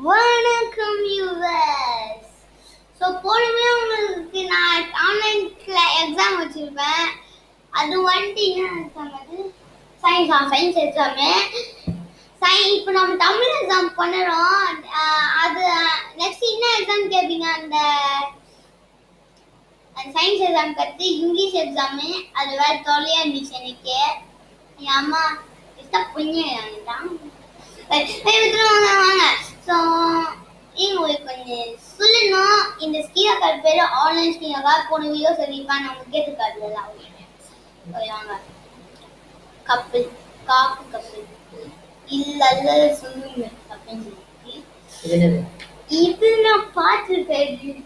வணக்கம் viewers. So போனமே உங்களுக்கு நான் ஆன்லைன்ல எக்ஸாம் வச்சிருப்பேன். அது வந்துட்டு என்ன எக்ஸாம்? அது சயின்ஸ் எக்ஸாமு. இப்போ நம்ம தமிழ் எக்ஸாம் பண்ணுறோம். அது நெக்ஸ்ட் என்ன எக்ஸாம் கேட்பீங்க? அந்த சயின்ஸ் எக்ஸாம் கற்று இங்கிலீஷ் எக்ஸாமு. அது வேறு தொல்லையாக இருந்துச்சு எனக்கு. என் அம்மா டிஸ்டர்ப் பண்ணிட்டாங்க. வாங்க. ஸோ உங்களுக்கு கொஞ்சம் சொல்லணும். இந்த ஸ்கீம் கார்டு பேர் ஆன்லைன் ஸ்கீம் கார்டு. போன வீடியோ சொல்லியிருப்பேன், நான் உங்களுக்கு கேட்டு கார்டுல வாங்க. கப்பல் காப்பு கப்பல் இல்ல சொல்லுங்க அப்படின்னு சொல்லி இது நான் பார்த்துருக்கேன்.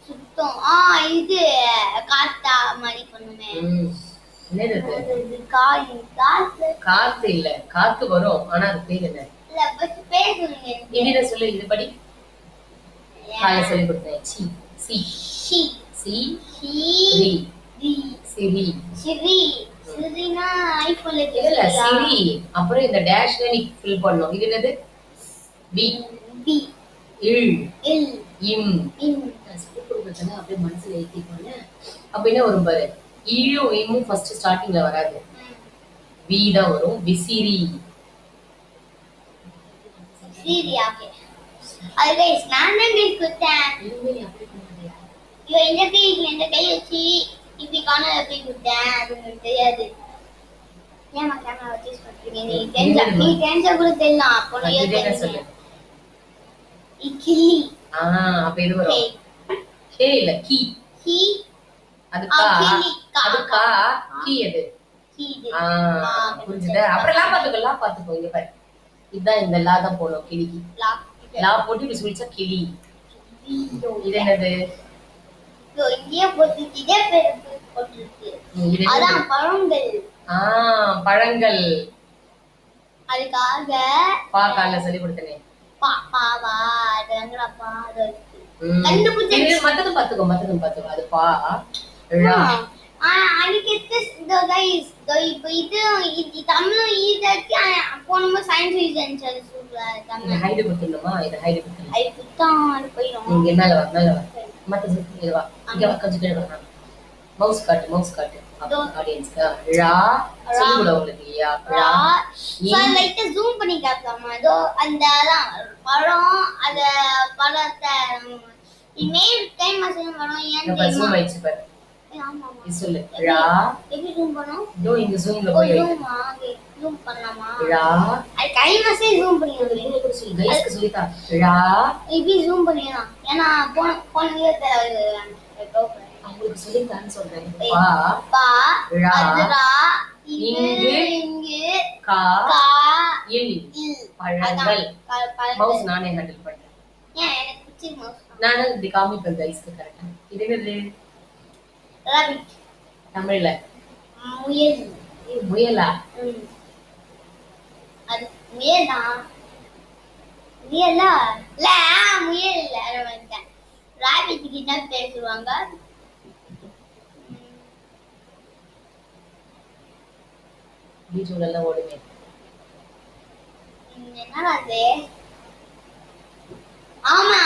சுத்தம் இது காத்தா மாதிரி பண்ணுமே. காத்து இல்ல, காத்து வரும். ஆனா அது பேர் என்ன? இல்ல பஸ் பேர் சொல்லுங்க. இனிட சொல்லு. இது படி கால சொல்லி கொடுத்தேன். C C C C C ரி சிரி சிரி சிரினா ஐபோன்ல இல்ல சிரி. அப்புறம் இந்த டேஷ்ல நீ ஃபில் பண்ணனும். இது என்னது? பி பி இல் இல் இம் இம். சொல்லி கொடுத்தேன்னா அப்படியே மனசுல ஏத்திக்கோங்க. அப்ப என்ன வரும் பாரு. ஈயும் இம்மும் ஃபர்ஸ்ட் ஸ்டார்டிங்ல வராது. வி தான் வரும். விசிறி. சீரியாவே அது गाइस நான் தான் கைஸ் கொடுத்தேன். இதுவே அப்படி பண்ணலையா? இந்த கை வச்சு இப்படி கார்னர் அப்படி கொடுத்தேன். அது எனக்கு தெரியாது. ஏமா கேமரா வச்சு பண்றீங்க? நீ டென்ஷன் கூட தெரியலாம். அப்போ நீ என்ன சொல்லு? இக்கிலி. அப்ப இது வரும். ஹே இல்ல கீ. கீ அது கா. அது கா. கீ எது? கீ இது. புரிஞ்சுதா? அப்புறம் லா பாத்துக்கோ. இங்க பாரு. இதான் இந்த லா தான் போடும். கிளிக்கு லா போட்டு இப்படி சொல்லிச்சா கிளி. இது என்னது? இங்கே போட்டு இதே பேர் போட்டுருக்கு. அதான் பழங்கள். பழங்கள். அதுக்காக பா கால்ல சொல்லி கொடுத்தனே. பாவா அதங்கடா பாடு. மத்ததும் பாத்துக்கோ. அது பா ழா. அன்னைக்கு இந்த गाइस இப்போ இது தமிழ் ஈதக்கு போனோம். சயின்ஸ் ரீசன் சொல்லுங்க. தமிழ் ஹைட் கொடுத்துடணுமா? இது ஹைட் கொடுத்துடணும். ஐ புத்தான் போயிடும். இங்க மேல வா. மத்த இது வா. இங்க வா. கொஞ்சம் கீழ வா. மவுஸ் காட்டு. ஆடியன்ஸ்க்கு ழா சொல்லுடா உங்களுக்கு இல்லையா? ழா. சோ லைட்டா ஜூம் பண்ணி காட்டலாமா? அதோ அந்த பழம் அத பழத்தை இமேல் டைம் மசன் பழம் ஏன் தெரியுமா? ஜூம் ஆயிச்சு பாரு. ஆமா இது சொல்லு. ழா. எப்படி ஜூம் பண்ணோம்? இதோ இந்த ஜூம்ல போய் ஜூம் பண்ணலாமா? ழா. அது டைம் மசன் ஜூம் பண்ணிடுங்க. உங்களுக்கு சொல்லு. கைஸ்க்கு சொல்லிட்டா. ழா. இப்படி ஜூம் பண்ணிடலாம். ஏன்னா போன வீடியோல உங்களுக்கு சொல்லிட்டான்னு சொல்றேன். பா ழா. அதுரா இங்கு கா இல் பழங்கள். மவுஸ் நானே ஹேண்டில் பண்றேன். எனக்கு பிடிச்ச மவுஸ் நானே இப்படி காமிப்பேன் கைஸ்க்கு. கரெக்ட்டா? இது என்னது? ராபிட். தமிழ்ல முயல். முயலா? அது முயலா? முயலா? இல்ல முயல் இல்ல. அரவங்க ராபிட் கிட்ட பேசுவாங்க. வீடியோல எல்லாம் ஓடுமே. என்னடா அது? ஆமா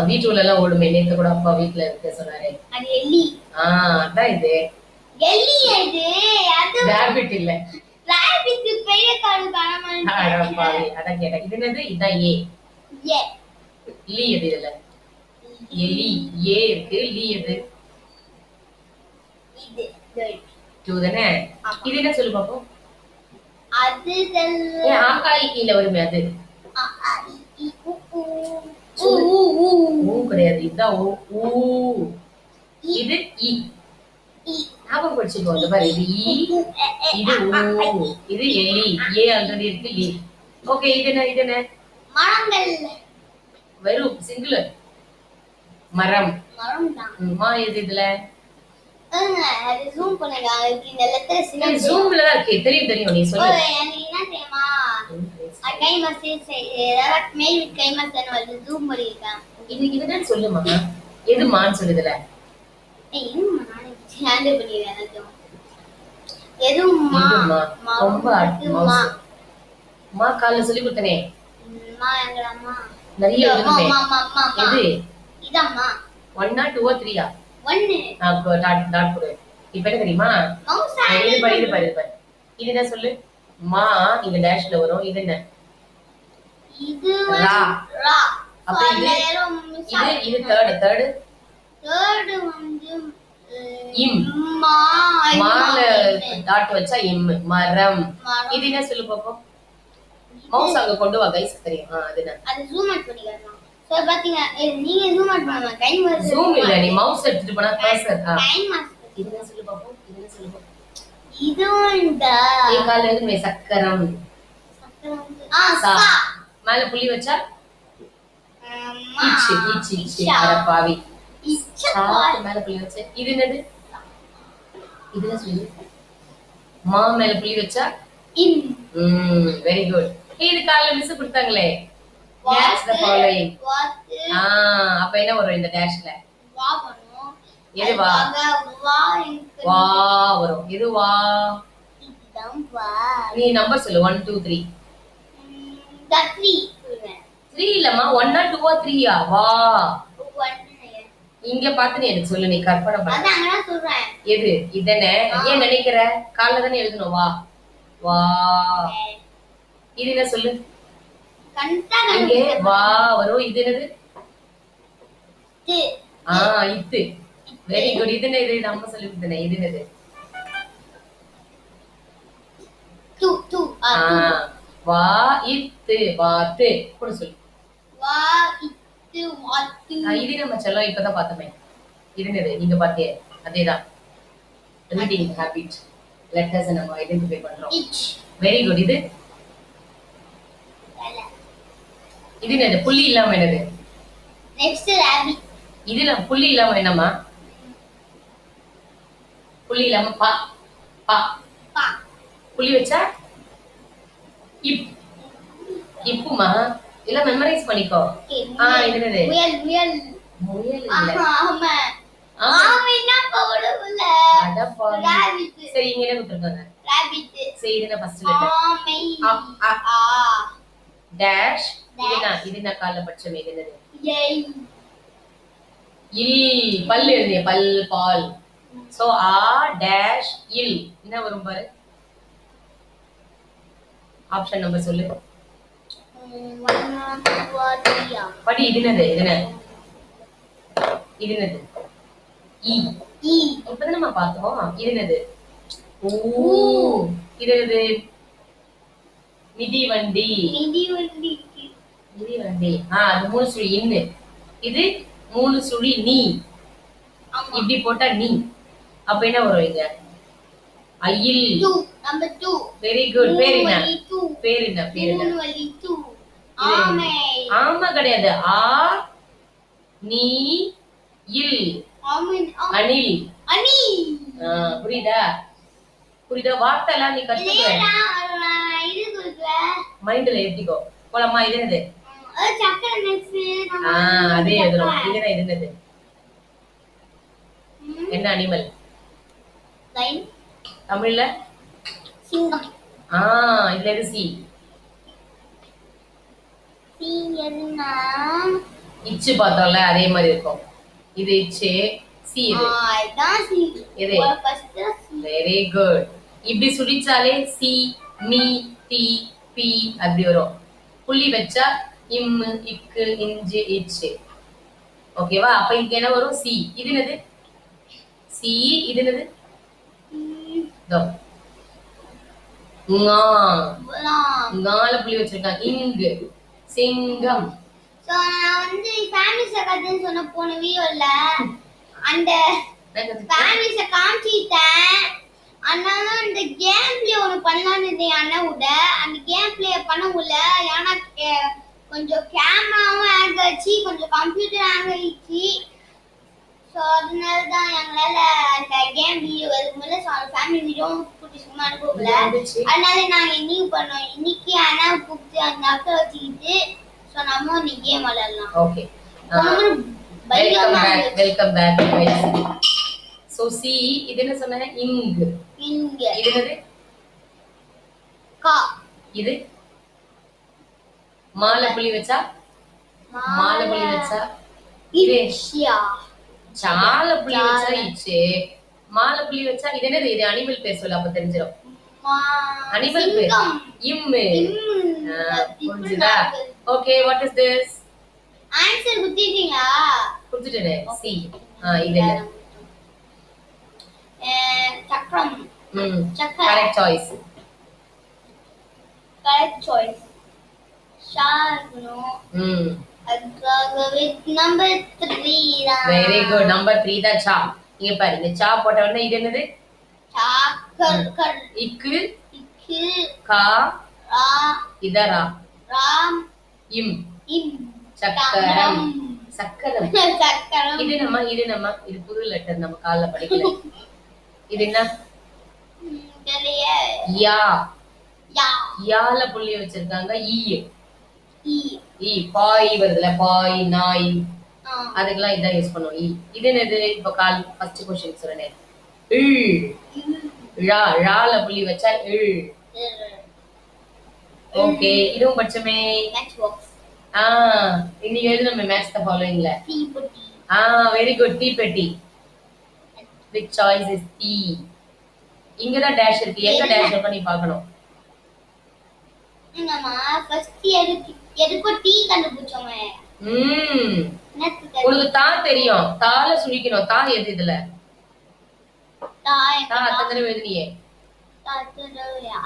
வீடியோல எல்லாம் ஓடுமே. நேத்து கூட அப்பா வீட்ல இருக்க சொன்னாரே. அது எலி. அதான் இது. எலி இது. அது ராபிட் இல்ல. ராபிட் பெரிய காடு காணாம. பாவி அதான் கேட்டேன். இது என்னது? இதான் ஏ. லீ எது இதுல? எலி. ஏ இருக்கு. லீ எது? இது தானே. இது என்ன சொல்லு பாப்போம்? அது ஆகாய் கீழ வருமே அது. கிடையாது. இதுதான் ஊ. இது இ. ஞாபகம் படிச்சுக்கோ. இந்த பாரு. இது இ. இது ஊ. இது எலி. ஏ ஆல்ரெடி இருக்கு. லீ. ஓகே. இது என்ன? மரங்கள். வெறும் சிங்குலர். மரம் தான். மா எது இதுல? அது ஜூம் பண்ணுங்க. இந்த லெட்டர் சின்ன ஜூம்ல தான் இருக்கு. தெரியும். நீ சொல்லு. எனக்கு என்ன தெரியுமா? கை மசேஜ் ஏதாவது மெயில் கை மசேஜ் வந்து ஜூம் பண்ணிருக்கேன். இதுதான் சொல்லுமா. எது மான் சொல்லுதுல? என்னம்மா நானே ஹேண்டில் பண்ணிடுறேன். எதுவும் ரொம்ப மா கால்ல சொல்லி கொடுத்தனே. அம்மா எங்க அம்மா நிறைய அம்மா எழுதுமே. அம்மா அம்மா அம்மா எது இதம்மா 1 2 3 ஒன்னு நான் டாட் போடு. இப்ப என்ன தெரியுமா? மவுஸ் இது பாரு இது பாரு இது பாரு. இதுதான் சொல்லு. மா இங்க டேஷ்ல வரும். இது என்ன? இது ரா. ரா. அப்ப இது இது தேர்ட் வந்து இம். மா மால டாட் வச்சா இம். மரம். இது என்ன சொல்லு பாப்போம். மவுஸ் அங்க கொண்டு வா கைஸ் தெரியும். அதுதான். அது ஜூம் அவுட் பண்ணிக்கலாம். சோ பாத்தீங்க நீங்க ஜூம் அவுட் பண்ணலாம். டைம் வருது. ஜூம் இல்ல நீ மவுஸ் எடுத்துட்டு போனா கர்சர். Time master. இது என்ன சொல்லு பாப்போம். இது என்ன சொல்லு பாப்போம். இது இந்த கால்ல இருந்து சக்கரம். சா. மேல புள்ளி வச்சா மா இச்சி அரப்பாவி. இச்சா மேல புள்ளி வச்சா இது என்னது? இதுல சொல்லு. மா மேல புள்ளி வச்சா இம். Very good. இது கால்ல மிஸ் கொடுத்தாங்களே. Catch the following. அப்ப என்ன வரும் இந்த டேஷ்ல? வா வரும். எது வா? வா வரும். இது வா. இதுதான் வா. நீ நம்பர் சொல்லு 1 2 3. 3 3 இல்லம்மா 1 2 3 வா. இங்க பாத்து நீ எனக்கு சொல்லு. நீ கற்பனை பண்ணு. அதான் நான் சொல்றேன். எது? இதனே ஏன் நினைக்கிற? கால்ல தானே எழுதணும். வா வா. இது என்ன சொல்லு? இங்க வா வரும். இது என்னது? இத்து. Very good. இது என்ன? இது நம்ம சொல்லி கொடுத்தனே. இது என்னது? வா இத்து வாத்து கூட சொல்லு. வா இத்து வாத்து. இது நம்ம செல்லம் இப்பதான் பார்த்தோமே. இது என்னது? நீங்க பாத்தியே அதேதான். Reading habit. லெட்டர்ஸ் நம்ம ஐடென்டிஃபை பண்றோம். Very good. இது இது என்னது? புள்ளி இல்லாம என்னது? Next rabbit. இதுல புள்ளி இல்லாம என்னமா? புள்ளி இல்லாம பா பா பா. புள்ளி வச்சா இப். இப்புமா இல்ல மெமரைஸ் பண்ணிக்கோ. இது என்னது? முயல் முயல் முயல் இல்ல. ஆமா ஆமா என்ன பவுடர்ல அட பாவி. ராபிட். சரி இங்க என்ன கொடுத்திருக்காங்க? ராபிட். சரி இதுல ஃபர்ஸ்ட் லெட்டர் ஆமை. டேஷ். இதுனா கால்ல பட்சம். இது என்னது? ஏய் இல். பல் எழுதிய பல் பால். சோ ஆ டேஷ் இல். என்ன வரும் பாரு. ஆப்ஷன் நம்பர் சொல்லு. படி. இது என்னது? இது என்ன? இது என்னது? இ. இ. இப்பதான் நம்ம பார்த்தோம். இது என்னது? ஓ. இது என்னது? மிதிவண்டி. மிதிவண்டி. மிதிவண்டி. அது 3 சுழி இன்னு. இது 3 சுழி நீ. இப்படி போட்டா நீ. அப்ப என்ன வரும் இங்க? அயில். நம்பர் 2. Very good. பேர் என்ன? பேர் என்ன? பேர் என்ன? மூணுவலி 2. ஆமை. ஆமா கிடையாது. ஆ நீ இல். அணில். அணி. புரியுதா? புரியுதா? வார்த்தை எல்லாம் நீ கத்துக்க. இது குடுக்கல. மைண்ட்ல ஏத்திக்கோ. போலாமா? இது என்னது? சக்கரை நெக்ஸ்ட். அதே எழுதுறோம். இது என்னது? என்ன அனிமல்? லைன். தமிழ்ல சிங்கம். இதுல எது? சி. சி என்ன? இச்சு பார்த்தோம்ல அதே மாதிரி இருக்கும். இது இச்சு. சி இது. இதான் சி. இது ஃபர்ஸ்ட் சி. Very good. இப்படி சுடிச்சாலே சி மீ டி பி அப்படி வரும். புள்ளி வச்சா இம் இக்கு இஞ்சு இச்சு. ஓகேவா? அப்ப இங்க என்ன வரும்? சி. இது என்னது? சி. இது என்னது? ங்கால புள்ளி வச்சிருக்காங்க. இங்கு சிங்கம். சோ நான் வந்து ஃபேமிலிஸ் கதைன்னு சொன்ன போன வீடியோல அந்த ஃபேமிலிஸ காமிச்சிட்டேன். அதனால இந்த கேம் பிளே ஒன்று பண்ணலான்னு இருந்தேன் அண்ணாவோட. அந்த கேம் பிளே பண்ண முடியல. ஏன்னா கொஞ்சம் கேமராவும் ஹேங் ஆச்சு, கொஞ்சம் கம்ப்யூட்டர் ஹேங் ஆயிடுச்சு. ஸோ அதனால தான் எங்களால் அந்த கேம் வீடியோ எடுக்க முடியல. ஸோ அந்த ஃபேமிலி வீடியோவும் கூட்டி சும்மா அனுப்பல. அதனால நாங்கள் இன்னைக்கு பண்ணோம். இன்னைக்கு அண்ணாவை கூப்பிட்டு அந்த அக்கா வச்சுக்கிட்டு ஸோ நம்ம இந்த கேம் விளையாடலாம். Okay. Welcome back. So C. இது என்ன சொன்ன? இங்கு. இங்க. இது என்னது? கா. இது மாலை புள்ளி வச்சா மாலை புள்ளி வச்சா இது இச்சியா. சால புள்ளி வச்சா இச்சு, மாலை புள்ளி வச்சா இது என்னது? இது அனிமல் பேர் சொல்ல, அப்ப தெரிஞ்சிடும். அனிமல் பேர் இம்மு. புரிஞ்சுதா? Okay, what is this? Answer குத்திட்டீங்களா? குடுத்துட்டேனே. சி. இது என்ன? சக்கரம். Correct choice. Correct choice. ஷார்னோ. அதுக்காகவே நம்பர் 3 தான். Very good. நம்பர் 3 தான் சா. இங்க பாரு, இந்த சா போட்ட உடனே இது என்னது? சாக்கர். இக்கு இக்கு கா ரா இதரா ராம் இம் இம் சக்கரம். சக்கரம். சக்கரம். இது இது புது லெட்டர், நம்ம காலைல படிக்கல. இது என்ன? தெரியல. யா. யா. யால புள்ளி வச்சிருக்காங்க. ஈ. ஈ. ஈ பாய் வருதுல, பாய் நாய், அதுக்கெல்லாம் இதான் யூஸ் பண்ணுவோம். ஈ. இது என்னது? இப்ப ஃபர்ஸ்ட் क्वेश्चन சொல்றேன். இ. ழா. ழால புள்ளி வச்சா இ. ஓகே, இதுவும் படிச்சமே. Match box. இன்னைக்கு எழுதுனோமே மேட்ச் த ஃபாலோயிங்ல. தீப்பெட்டி. Very good. தீப்பெட்டி. which choice is D? இங்க தான் டேஷ் இருக்கு. எங்க டேஷ் இருக்கு நீ பார்க்கணும். என்னமா ஃபர்ஸ்ட் எதுக்கு டீ கண்டுபிடிச்சோமே. உங்களுக்கு தா தெரியும். தால சுழிக்கணும். தா எது இதுல? தா அத்தனை தடவை எழுதினியே.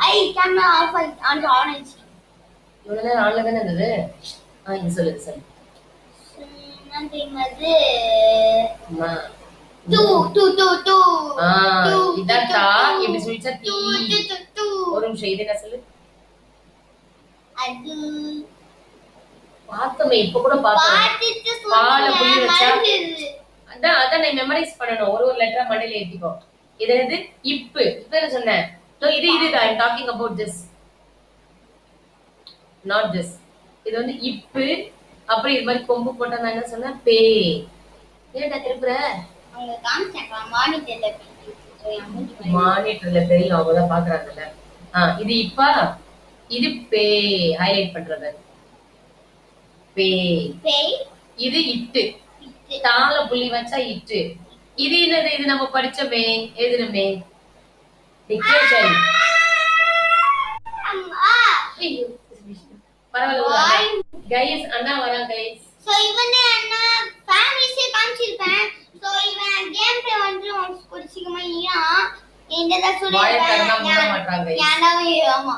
ஐ கேமரா ஆஃப் ஆன் ஆயிடுச்சு. இவ்வளவு நேரம் ஆன்ல தானே இருந்தது. இங்க சொல்லு. நன்றிமது. அம்மா. டூ. இதான் தா. இப்படி சுழிச்சா தீ. ஒரு நிமிஷம், இது என்ன சொல்லு? அது பார்த்தமே, இப்ப கூட பார்த்தோம். பால புள்ளி வச்சா அதான் நீ மெமரைஸ் பண்ணணும். ஒரு லெட்டரா மண்டையில ஏத்திக்கோ. இது என்னது? இப்பு. இப்ப சொன்னேன். இது I am talking about this, not this. இது வந்து இப்பு. அப்புறம் இது மாதிரி கொம்பு போட்டா நான் என்ன சொன்னேன்? பே. ஏன்டா திருப்புற? அவங்க காமிச்சாங்க மானிட்டர்ல தெரியும், அவங்க தான் பாக்குறாங்கல்ல. இது இப்பா. இது பே. ஹைலைட் பண்றது பே. இது இட்டு. தால புள்ளி வச்சா இட்டு. இது என்னது? இது நம்ம படிச்சோமே, எழுதுனமே. டிக்டேஷன். பரவாயில்ல. கைஸ், அண்ணா வரேன் கைஸ். சோ இவனே அண்ணா ஃபேமிலிஸே காமிச்சிருப்பேன். சோ இவன் கேம் பிளே வந்து கொஞ்சம் சீக்கிரமா இந்த சொல்ல வாயை கண்ணா மூட மாட்டாங்க. ஆமா.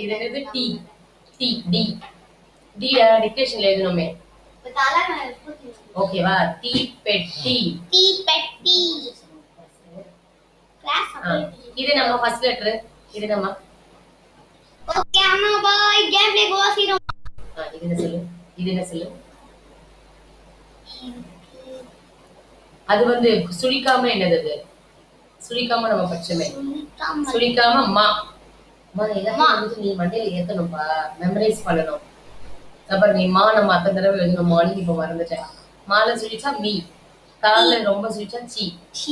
இது என்னது? டி. டி. டி. டி டிக்டேஷன்ல எழுதணுமே. ஓகேவா? டீ பெட்டி. இது நம்ம ஃபர்ஸ்ட் லெட்டர். இது நம்ம ஓகே அம்மா bye. Game play go zero. இது என்ன சொல்லு? அது வந்து சுழிக்காம என்னது? அது சுழிக்காம நம்ம படிச்சோமே. சுழிக்காம மா. எல்லாம் வந்து நீ மண்டையில ஏத்தணும்பா, மெமரைஸ் பண்ணணும். அப்புறம் நீ மா நம்ம அத்தனை தடவை எழுதணும். மார்னிங் இப்ப மறந்துட்டேன். மாலை சுழிச்சா மீ. தால ரொம்ப சுழிச்சா சி.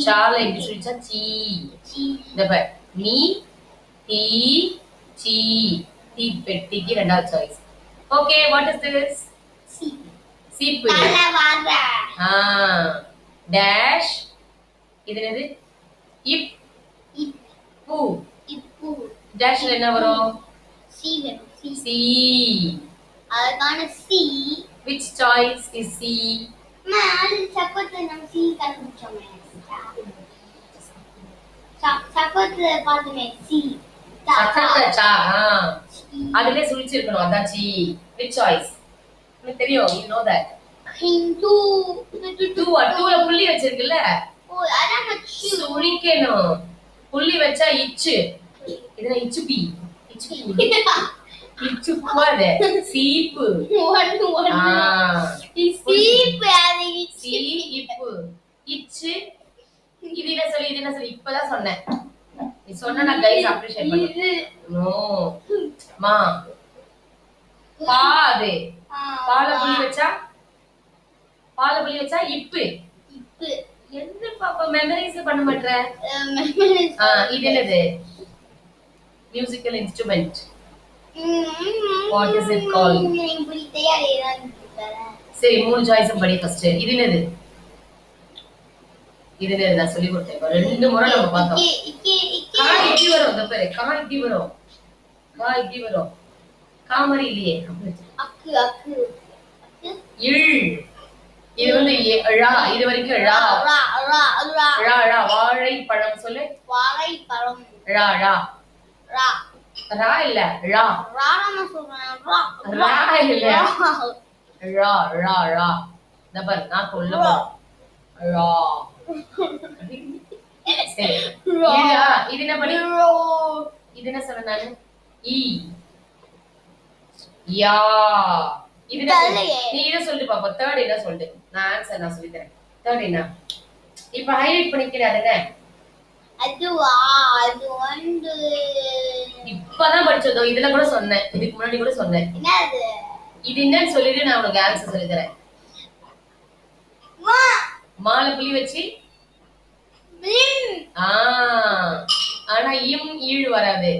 சால இப்படி சுழிச்சா சி. இந்த பார், மீ டி சி. டீ பெட்டிக்கு ரெண்டாவது choice. Okay, what is this? சீப்பு. டேஷ். இது என்னது? இப். பூ. டேஷ்ல என்ன வரும்? சி. அதுக்கான C. which choice is C? அது சப்போர்ட் நம்ம சி கண்டுபிடிச்சோமே. சப்போர்ட் பாத்துமே சி. சக்கரச்சா. அதுல சுழிச்சிருக்கணும். அதான் சி. which choice? உங்களுக்கு தெரியும். you know that. ஹிந்து. டூல புள்ளி வச்சிருக்குல்ல. ஓ அதான் சுழிக்கணும். புள்ளி வச்சா இச்சு. இதுல இச்சு பி. இச்சு போவாது. சீப்பு. சீப்பு அது சி இப்பு. இச்சு. இது என்ன சொல்லி இப்பதான் சொன்னேன். நீ சொன்ன நான் கைஸ் அப்ரிஷியேட் பண்ணுவேன். நோ மா. பா. அது பால புள்ளி வச்சா இப்பு. என்ன பாப்பா மெமரைஸ் பண்ண மாட்டற? இது என்னது? Musical instrument. What is it called? சரி 3 சாய்ஸும் படி ஃபர்ஸ்ட். இது என்னது? இது என்னது? நான் சொல்லி கொடுத்தேன். இப்ப 2 முறை நம்ம பார்த்தோம். கா இப்படி வரும். இந்த பாரு. கா இப்படி வரும். கா இப்படி வரும். கா மாதிரி இல்லையே. அக்கு அக்கு இல். இது வந்து ழா. இது வரைக்கும் ழா. ரா ரா ரா ழா ழா. வாழைப்பழம் சொல்லு. வாழைப்பழம் ழா ழா. ரா ரா இல்ல ழா. ரா நான் சொல்றேன். ரா ரா இல்ல. ழா ழா ழா. இந்த பாரு நான் சொல்ல போறேன். ழா. சரி. இது என்ன பண்ணி? இது என்ன சொன்னேன் நானு? ஈ. யா. இது என்ன? நீ இத சொல்லிட்டு பாப்பா. தேர்ட் என்ன சொல்லிட்டு. நான் ஆன்சர் நான் சொல்லி தரேன். தேர்ட் என்ன? இப்ப ஹைலைட் பண்ணிக்கிறேன் அது என்ன? அதுவா அது வந்து இப்பதான் படிச்சதோ இதுல கூட சொன்னேன். இதுக்கு முன்னாடி கூட சொன்னேன். என்னது? இது என்னன்னு சொல்லிட்டு நான் உனக்கு ஆன்சர் சொல்லி தரேன். மால புலி வச்சு ஆனா இம் ஈழ் வராது.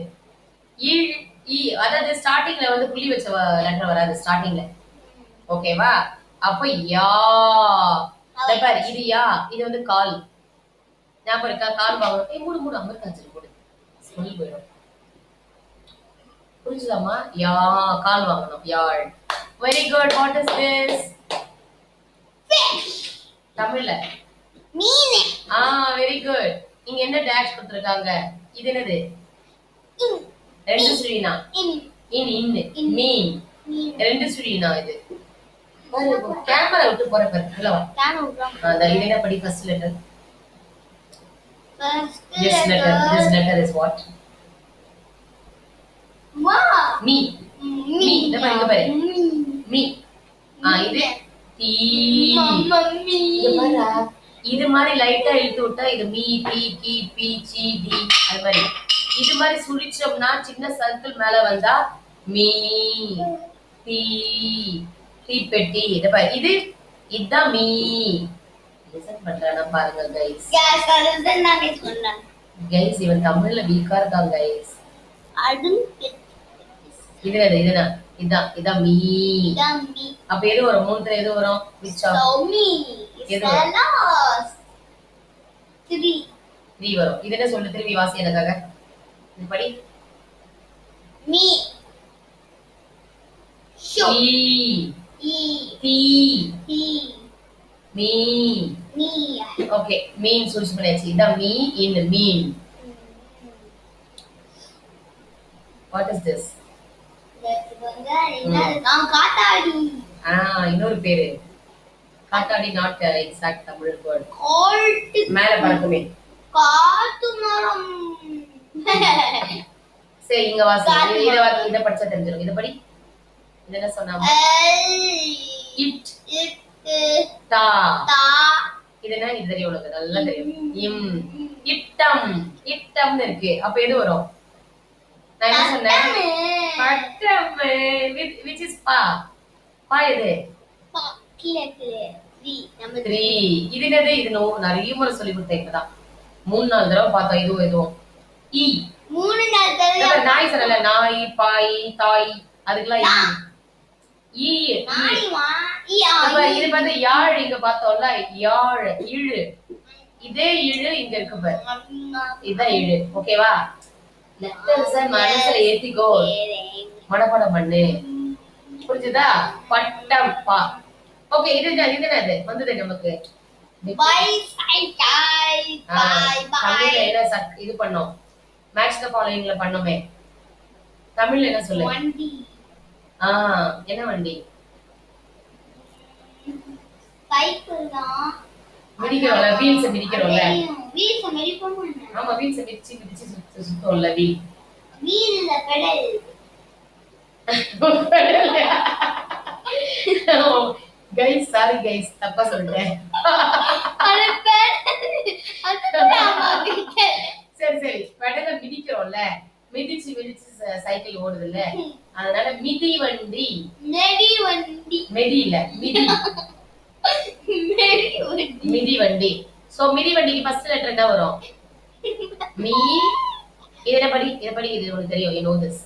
ஈழ் ஈ அதாவது ஸ்டார்டிங்ல வந்து புலி வச்ச லெட்டர் வராது ஸ்டார்டிங்ல. ஓகேவா? அப்ப யா. பாரு இது யா. இது வந்து கால். ஞாபகம் இருக்கா? கால் வாங்கணும். மூடு மூடு அங்க காய்ச்சல் போடு. ஸ்மெல் போயிடும். புரிஞ்சுதாமா? யா கால் வாங்கணும். யாழ். Very good. What is this? தமிழ்ல மீன். Very good. இங்க என்ன டேஷ் கொடுத்திருக்காங்க? இது என்னது? ரெண்டு சுழினா. மீன். ரெண்டு சுழினா இது. கேமரா விட்டு போற பாரு. ஹலோ. இது என்ன படி first letter? This letter is what? Me. இந்த பாரு. Me. இது டி. இது மாதிரி லைட்டா இழுத்து விட்டா இது மீ டி கி பி சி டி அது மாதிரி. இது மாதிரி சுழிச்சோம்னா சின்ன சர்க்கிள் மேல வந்தா மீ டி டி பெட்டி. இத பாரு. இது இதான் மீ. லிசன் பண்றானா பாருங்க गाइस. गाइस இவன் தமிழ்ல வீக்கா இருக்கான் गाइस. இதான் மீ. அப்ப எது வரும்? மூணுல எது வரும்? விச்சா மீ. எது வரும்? 3 வரும். இது என்ன சொல்லு? திருப்பி வாசி எனக்காக. இது படி. மீ. ஷோ. ஈ. டி. மீ. ஓகே மீன் சூஸ் பண்ணியாச்சு. இதான் me in mean. What is this? காத்தாடி. இன்னொரு பேரு காத்தாடி. Not exact Tamil word. மேல பறக்குமே காத்து மரம். சரி இங்க வாசி. இத படிச்சா தெரிஞ்சிரும். இத படி. இது என்ன சொன்னாங்க? இட் தா. இது என்ன? இது தெரியும் உனக்கு நல்லா தெரியும். இம். இட்டம்னு இருக்கு. அப்ப எது வரும்? நான் என்ன சொன்னேன்? பட்டம். which is பா. பா எது? நம்பர் 3. இது என்னது? இது நிறைய முறை சொல்லி கொடுத்தேன். இப்பதான் 3-4 தடவை பார்த்தோம். இதுவும் ஈ. 3-4 தடவை நாய் சொன்னல. நாய் பாய் தாய் அதுக்கெல்லாம் ஈ. இது வந்து யாழ். இங்க பார்த்தோம்ல யாழ் இழு. இதே இழு இங்க இருக்கு பாரு. இதான் இழு. ஓகேவா? லெட்டர்ஸ் மனசுல ஏத்திக்கோ. மனப்பாடம் பண்ணு. புரிஞ்சுதா? பட்டம் பா. ஓகே இது என்னது வந்தது நமக்கு? தமிழ்ல என்ன இது பண்ணோம்? மேட்ச் தி ஃபாலோயிங்ல பண்ணோமே. தமிழ்ல என்ன சொல்லு? வண்டி. என்ன வண்டி? சைக்கிள் தான். மிதிக்கிறோம்ல. வீல்ஸ் மிதிக்கிறோம்ல. வீல்ஸ் மிதிப்போம். ஆமா வீல்ஸ் மிதிச்சு சுத்தோம்ல. வீல் இல்ல பெடல். गाइस சாரி गाइस தப்பா சொல்றேன். சரி பெடல மிதிக்கிறோம்ல. மிதிச்சு சைக்கிள் ஓடுதுல்ல. அதனால மிதி வண்டி. மெதி இல்ல மிதி. மிதி வண்டி. சோ மிதி வண்டிக்கு ஃபர்ஸ்ட் லெட்டர் என்ன வரும்? மீ. இத படி. இது உங்களுக்கு தெரியும். you know this.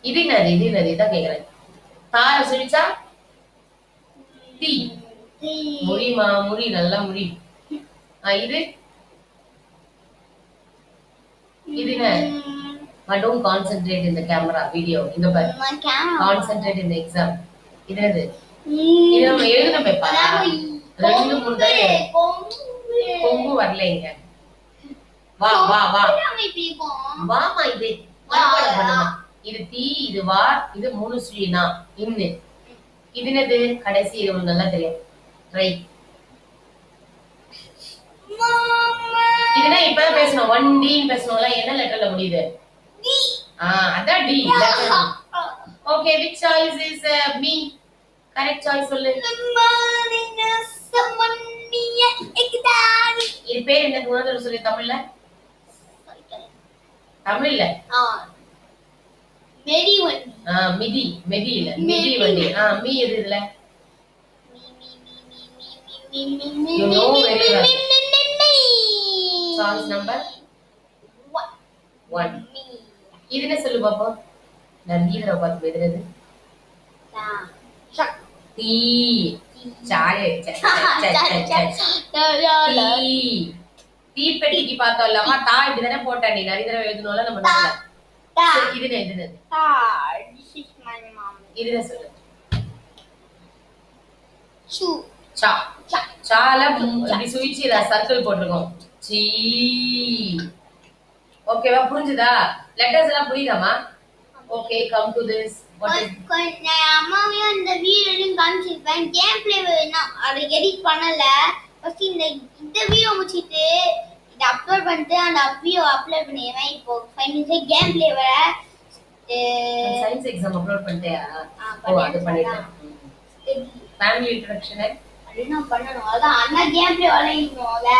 இது என்னது இதான் கேக்குறேன். தார சுழிச்சா தீ. முடிமா முடி நல்லா முடி. இது என்ன? Don't concentrate in the camera video. இந்த பாரு. Concentrate in the exam. இது என்னது? இது நம்ம எழுதணும் பேப்பா. 2 3 தடவை கொம்பு வரலைங்க. வா வாமா இது மனப்பாடம் பண்ணுமா. இது தீ, இது வா, இது 3 சுழினா இன்னு. இது என்னது? கடைசி இது உங்களுக்கு நல்லா தெரியும். ட்ரை. இதுனா இப்பதான் பேசணும். 1D பேசணும்ல. என்ன லெட்டர்ல முடியுது? D. அதான் D letter. Okay, which choice is me? Correct choice சொல்லு. இது பேர் என்ன? குணத்துல சொல்லு தமிழ்ல. தமிழ்ல மெடி வண்டி. மிதி இல்ல. மிதி வண்டி. மீ எது இதுல? You know very well. Choice number 1. இது என்ன சொல்லு பாப்போம். நான் நீதர பார்த்து எதுறது? தீ. சாலே தீப்பெட்டிக்கு பார்த்தோம்லமா தா இப்படி தானே போட்டா நீ நிறைய தடவை எழுதணும்ல நம்ம நோட்ல. இது என்ன? This is my mom. இது என்ன சொல்லு? Chu. சா. சால இப்படி சுழிச்சு இத சர்க்கிள் போட்டுருக்கோம். சீ. ஓகேவா? புரிஞ்சுதா? லெட்டர்ஸ் எல்லாம் புரியுதாமா? Okay, come to this. What is நான் அம்மாவே அந்த வீடியோலையும் காமிச்சிருப்பேன். கேம் பிளே வேணும். அதை எடிட் பண்ணல. ஃபர்ஸ்ட் இந்த வீடியோ முடிச்சிட்டு இதை அப்லோட் பண்ணிட்டு அந்த வீடியோ அப்லோட் பண்ணிடுவேன். இப்போ 5 நிமிஷம் கேம் பிளே வர சயின்ஸ் எக்ஸாம் அப்லோட் பண்ணிட்டியா? அது பண்ணிட்டேன். ஃபேமிலி இன்ட்ரோடக்ஷன் என்ன பண்ணனும்? அதான் அண்ணா கேம் பிளே வளையணும்ல.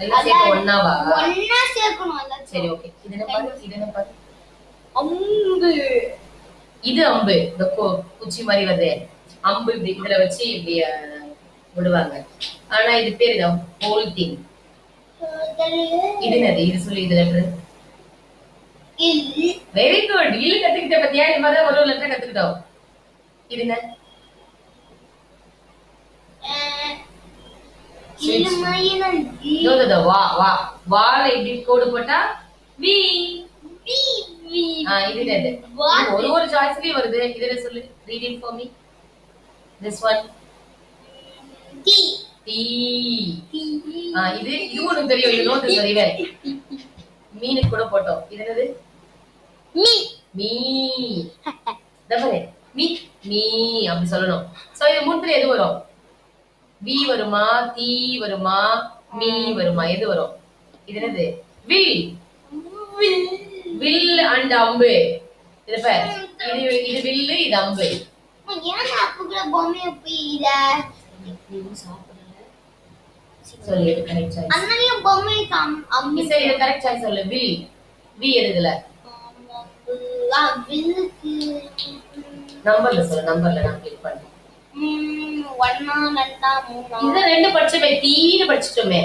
எல்லாம் சேர்த்து ஒண்ணாவா? ஒண்ணா சேர்க்கணும் அதான். சரி, ஓகே. இது என்ன பாரு? அம்பு. இது அம்பு. இந்த குச்சி மாதிரி வருது. அம்பு இப்படி இதுல வச்சு இப்படி விடுவாங்க. ஆனா இது பேர் என்ன? Whole thing. இது என்னது? இது சொல்லி இது லெட்டர். Very good. இல்ல கத்துக்கிட்ட பத்தியா? இந்த மாதிரி ஒரு லெட்டர் கத்துக்கிட்டோம். இது என்ன? வால இப்படி கோடு போட்டா வி. இது என்னது? ஒரு சாய்ஸ்லயே வருது. இது என்ன சொல்லு? Read it for me. This one. T. இது ஒண்ணு தெரியும். You know this very well. மீனுக்கு கூட போட்டோம். இது என்னது? மீ. தபரே மீ அப்படி சொல்லணும். சோ இது மூணுல எது வரும்? வி வருமா? தீ வருமா? மீ வருமா? எது வரும்? இது என்னது? வில் அண்ட் அம்பு. இது பாரு. இது வில்லு, இது அம்பு. ஏன் அப்புக்குற பொம்மைய போயிட? நீ சாப்பிடல. சொல்லு இது கரெக்ட் சாய்ஸ். அண்ணனையும் பொம்மை அம்பு. சரி, இது கரெக்ட் சாய்ஸ் சொல்லு. வில். வி எதுல? வில்லுக்கு நம்பர்ல சொல்லு. நம்பர்ல நான் கிளிக் பண்றேன். 1 2 3. இத ரெண்டு படிச்சமே. தீனு படிச்சிட்டோமே.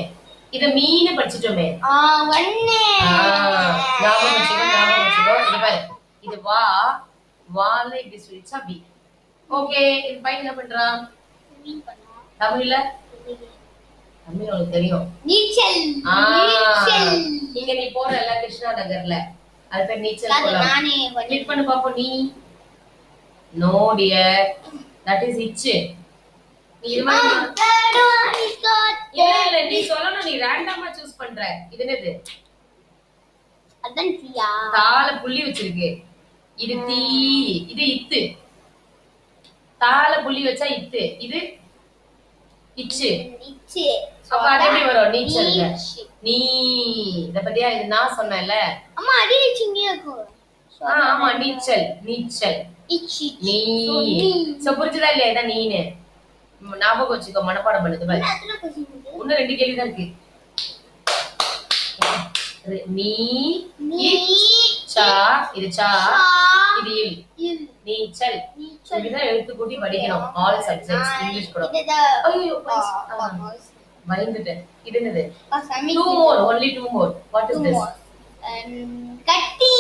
இத மீனு படிச்சிட்டோமே. 1. ஞாபகம் வச்சுக்கோ. இது பாரு. இது வால இப்படி சொல்லிச்சா வி. ஓகே, இது பையன் என்ன பண்றான்? மீன் பண்ணா. தமிழ்ல உனக்கு தெரியும். நீச்சல். இங்க நீ போறல கிருஷ்ணா நகர்ல. அது பேர் நீச்சல் குளம். நானே கிளிக் பண்ணு பாப்போம். நீ no dear, that is itch. நீ இது மாதிரி இல்ல நீ சொல்லணும். நீ ரேண்டமா சூஸ் பண்ற. இது என்னது? அதான் தீயா. தால புள்ளி வச்சிருக்கு. இது தீ. இது இத்து. தால புள்ளி வச்சா இத்து. இது itch. அப்ப அது எப்படி வரும்? நீச்சல். நீ இத பத்தியா? இது நான் சொன்னேன்ல. அம்மா அடி வச்சிங்க இருக்கு. ஆமா, நீச்சல். நீ. சோ புரிஞ்சுதா இல்லையா? இதான் நீனு. ஞாபகம் வச்சுக்கோ. மனப்பாடம் பண்ணுது பாரு. இன்னும் 2 கேள்வி தான் இருக்கு. நீ. சா. இது சா. இது இல். நீச்சல். இப்படிதான் எழுத்து கூட்டி படிக்கணும். ஆல் சப்ஜெக்ட்ஸ் இங்கிலீஷ் கூட. ஐயோ பயந்துட்டேன். இது என்னது? 2 more. Only 2 more. What is this? கட்டி.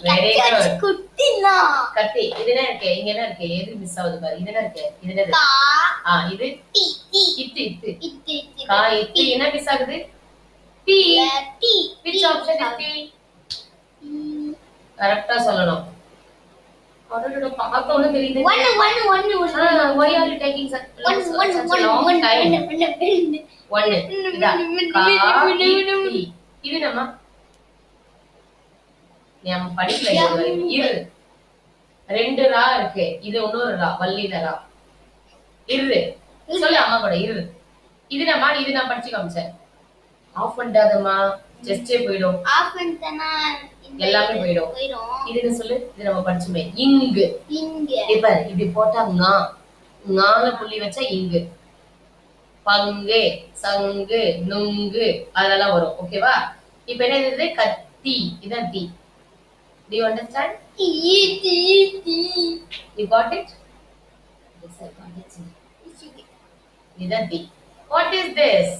Very good. குட்டி கத்தினா கத்தி. இது என்ன இருக்கு? இங்க என்ன இருக்கு? எது மிஸ் ஆகுது பாரு. இது என்ன இருக்கு? இது என்னது? கா இது டி டி இத்து இத்து. இத்து கா இத்து என்ன மிஸ் ஆகுது? B. D which option is P? கரெக்ட்டா சொல்லணும். அடடட பார்த்த உடனே தெரியுது. Why are you taking such long time? ஒன்னு. இதா. கா இத்தி. இது நம்ம நம்ம படிக்கல இதுவரை. இரு. ரெண்டு ரா இருக்கு. இது இன்னொரு ரா. வள்ளித ரா. இரு. சொல்லு அம்மா கூட இரு. இது நான் படிச்சு காமிச்சேன். ஆஃப் பண்ணிட்டாதம்மா. ஜஸ்டே போய்டும். ஆஃப் பண்ணிட்டனா எல்லாமே போய்டும். இது என்ன சொல்லு? இது நம்ம படிச்சுமே. இங்கு. இப்ப இப்படி போட்டா ஙா. ஞால புள்ளி வச்சா இங்கு. பங்கு, சங்கு, நுங்கு அதெல்லாம் வரும். ஓகேவா? இப்போ என்ன இது? கத்தி. இதான் தி. Do you understand? You got it? Yes, I got it. இதான் தி. What is this?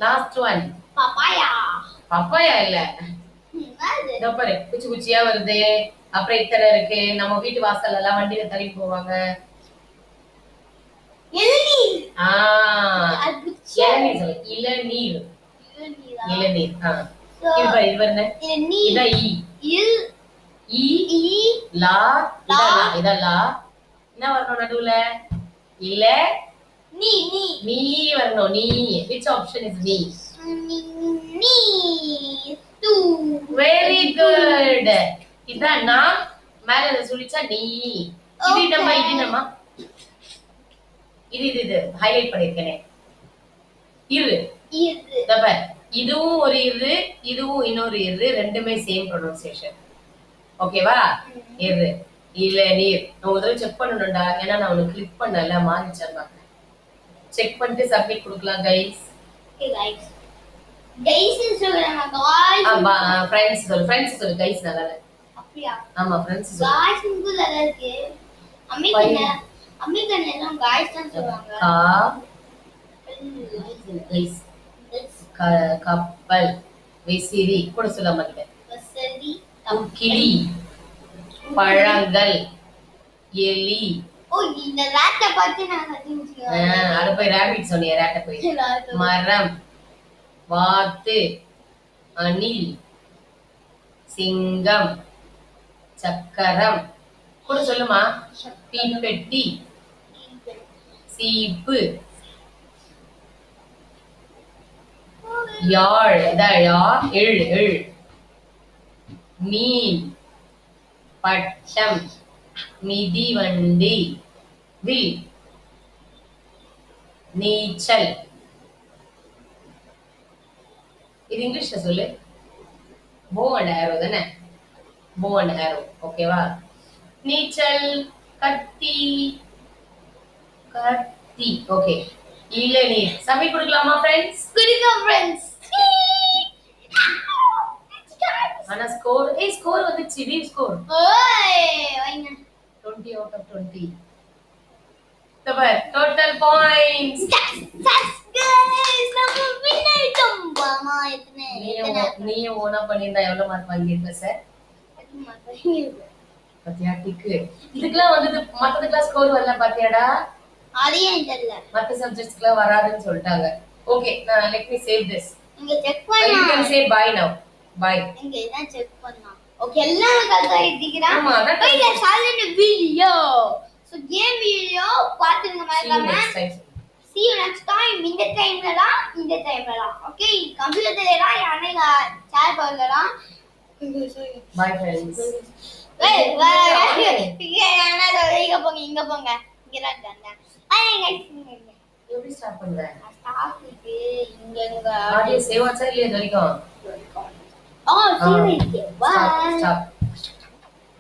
Last one. Papaya இல்ல. இதோ பாரு குச்சி குச்சியா வருது. அப்புறம் இத்தனை இருக்கு. நம்ம வீட்டு வாசல்ல எல்லாம் வண்டியில தள்ளி போவாங்க. இளநீர். இளநீர். இளநீர். இது என்ன? இதான் ஈ. லா. இதான் லா. என்ன வரணும் நடுவுல? இல்ல நீ வரணும். நீ. which option is நீ? Very good. இதான் நான் மேல சொல்லிச்சா நீ. இது நம்ம இது ஹைலைட் பண்ணிருக்கேனே. இரு. இதுவும் ஒரு இரு, இதுவும் இன்னொரு இரு. ரெண்டுமே சேம் ப்ரொனன்சியேஷன். ஓகேவா? இரு. இல்ல நீர். நான் ஒரு தடவை செக் பண்ணணும்டா. ஏன்னா நான் உனக்கு கிளிக் பண்ணல மாறிச்சேன். செக் பண்ணிட்டு சப்மிட் கொடுக்கலாம் கைஸ். ஃப்ரெண்ட்ஸ் சொல்லு கைஸ் நல்லா இல்ல. அப்படியே ஆமா ஃப்ரெண்ட்ஸ் சொல்லு. गाइस உங்களுக்கு நல்லா இருக்கு. அமெரிக்கன் எல்லாம் गाइस தான் சொல்வாங்க. கைஸ் கப்பல் விசிறி கூட சொல்ல மாட்டேன். விசிறி கிளி பழங்கள் எலி. ஓ இந்த ராட்ட பத்தி நான் கத்துக்கிட்டேன். அட போய் ராபிட் சொன்னியே ராட்ட போய். மரம் வாத்து அணில் சிங்கம் சக்கரம் கூட சொல்லுமா. தீப்பெட்டி சீப்பு யாழ். எள் மீன் பட்டம் மிதிவண்டி வில் நீச்சல். இது இங்கிலீஷ்ல சொல்லு. போ அண்ட் ஆரோ தானே? போ அண்ட் ஆரோ. ஓகேவா? நீச்சல் கத்தி. ஓகே. இளநீர். சப்மிட் கொடுக்கலாமா ஃப்ரெண்ட்ஸ்? கொடுங்க ஃப்ரெண்ட்ஸ். ஆனா ஸ்கோர் ஸ்கோர் வந்துச்சு. D score. ஓய் வைங்க. 20 out of 20. Total points. Guys, நம்ம win ஆயிட்டோம். பாமா நீ ஓனா பண்ணிருந்தா எவ்வளவு மார்க் வாங்கியிருப்ப சார்? பாத்தியா டிக்கு. இதுக்கெல்லாம் வந்து மத்ததுக்கெல்லாம் ஸ்கோர் வரல பாத்தியாடா? அதையே தெரியல. மத்த சப்ஜெக்ட்ஸ்க்குலாம் வராதுன்னு சொல்லிட்டாங்க. ஓகே, நான் let me save this. இங்க செக் பண்ணா. You can say bye now. Bye. இங்க இதான் செக் பண்ணா. ஓகே எல்லாம் கரெக்ட்டா எழுதிக்கிறேன். ஆமா அதான். Wait, let's start the video. So game video பாத்துங்க மறக்காம. See you next time. இந்த டைம்லலாம் ஓகே கம்ப்யூட்டர்லடா யானைங்க ஷேர் பண்ணலாம். Bye friends. Wait, இங்க போங்க இங்க தான் கண்டேன். Bye guys. எப்படி ஸ்டார்ட் பண்ற? ஸ்டார்ட் இங்க ஆடியோ சேவ் ஆச்சா இல்லையா இது வரைக்கும்? சேவ் இருக்கு. Bye. Stop.